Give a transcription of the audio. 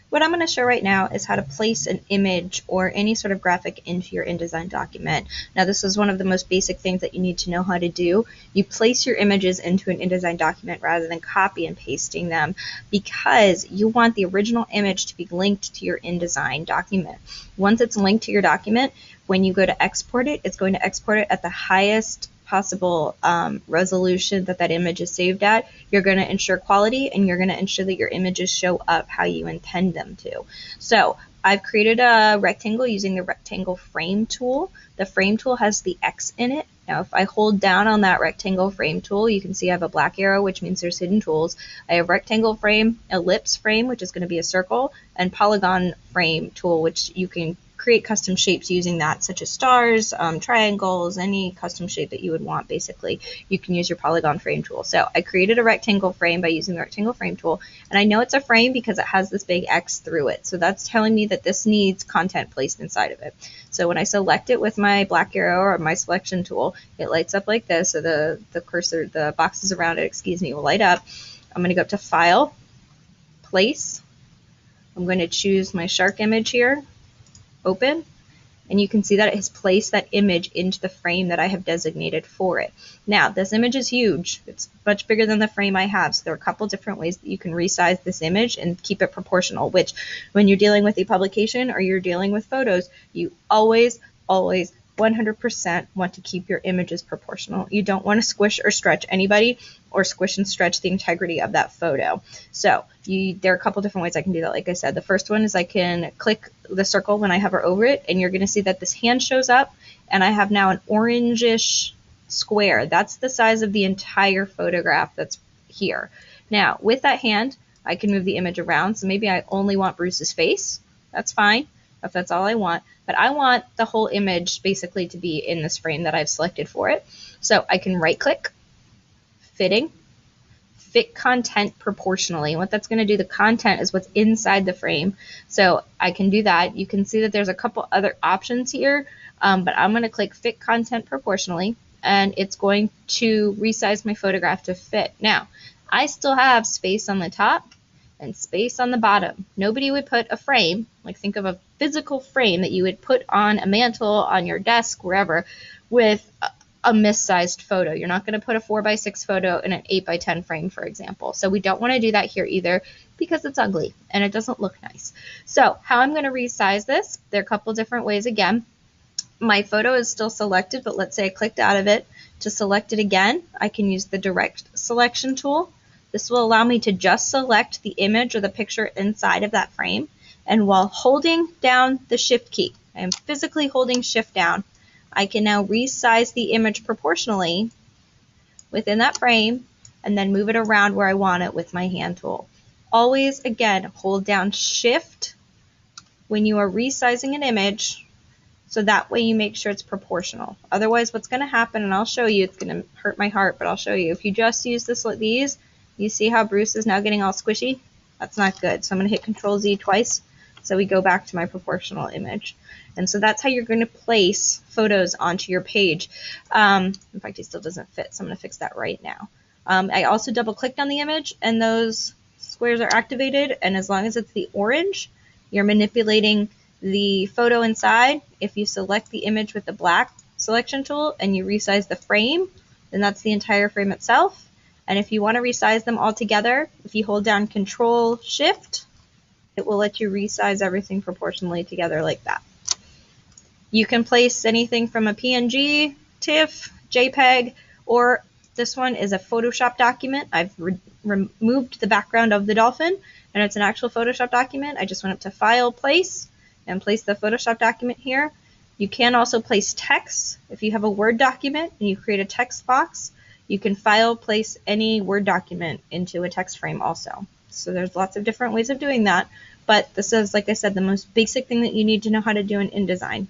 What I'm going to show right now is how to place an image or any sort of graphic into your InDesign document. Now this is one of the most basic things that you need to know how to do. You place your images into an InDesign document rather than copy and pasting them because you want the original image to be linked to your InDesign document. Once it's linked to your document, when you go to export it, it's going to export it at the highest possible resolution that image is saved at. You're going to ensure quality and you're going to ensure that your images show up how you intend them to. So I've created a rectangle using the rectangle frame tool. The frame tool has the X in it. Now if I hold down on that rectangle frame tool, you can see I have a black arrow, which means there's hidden tools. I have rectangle frame, ellipse frame, which is going to be a circle, and polygon frame tool, which you can create custom shapes using that, such as stars, triangles, any custom shape that you would want. Basically, you can use your polygon frame tool. So I created a rectangle frame by using the rectangle frame tool, and I know it's a frame because it has this big X through it. So that's telling me that this needs content placed inside of it. So when I select it with my black arrow or my selection tool, it lights up like this. So the cursor, the boxes around it, excuse me, will light up. I'm going to go up to File, Place. I'm going to choose my shark image here, open, and you can see that it has placed that image into the frame that I have designated for it. Now this image is huge. It's much bigger than the frame I have, so there are a couple different ways that you can resize this image and keep it proportional, which when you're dealing with a publication or you're dealing with photos, you always 100% want to keep your images proportional. You don't want to squish or stretch anybody or squish and stretch the integrity of that photo. So there are a couple different ways I can do that. Like I said, the first one is I can click the circle when I hover over it, and you're going to see that this hand shows up, and I have now an orangish square. That's the size of the entire photograph that's here. Now with that hand, I can move the image around. So maybe I only want Bruce's face. That's fine if that's all I want, but I want the whole image basically to be in this frame that I've selected for it. So I can right click, fitting, fit content proportionally. What that's going to do, the content is what's inside the frame. So I can do that. You can see that there's a couple other options here, but I'm going to click fit content proportionally, and it's going to resize my photograph to fit. Now, I still have space on the top and space on the bottom. Nobody would put a frame, like think of a physical frame that you would put on a mantle, on your desk, wherever, with a missized photo. You're not going to put a 4x6 photo in an 8x10 frame, for example. So we don't want to do that here either because it's ugly and it doesn't look nice. So how I'm going to resize this, there are a couple different ways. Again, my photo is still selected, but let's say I clicked out of it. To select it again, I can use the direct selection tool. This will allow me to just select the image or the picture inside of that frame. And while holding down the Shift key, I am physically holding Shift down, I can now resize the image proportionally within that frame and then move it around where I want it with my hand tool. Always, again, hold down Shift when you are resizing an image, so that way you make sure it's proportional. Otherwise, what's going to happen, and I'll show you, it's going to hurt my heart, but I'll show you. If you just use this like these, you see how Bruce is now getting all squishy? That's not good. So I'm going to hit Control Z twice so we go back to my proportional image. And so that's how you're going to place photos onto your page. In fact, it still doesn't fit, so I'm going to fix that right now. I also double clicked on the image and those squares are activated, and as long as it's the orange, you're manipulating the photo inside. If you select the image with the black selection tool and you resize the frame, then that's the entire frame itself. And if you want to resize them all together, if you hold down Control Shift, it will let you resize everything proportionally together like that. You can place anything from a PNG, TIFF, JPEG, or this one is a Photoshop document. I've removed the background of the dolphin, and it's an actual Photoshop document. I just went up to File, Place, and place the Photoshop document here. You can also place text. If you have a Word document and you create a text box, you can file, place any Word document into a text frame also. So there's lots of different ways of doing that, but this is, like I said, the most basic thing that you need to know how to do in InDesign.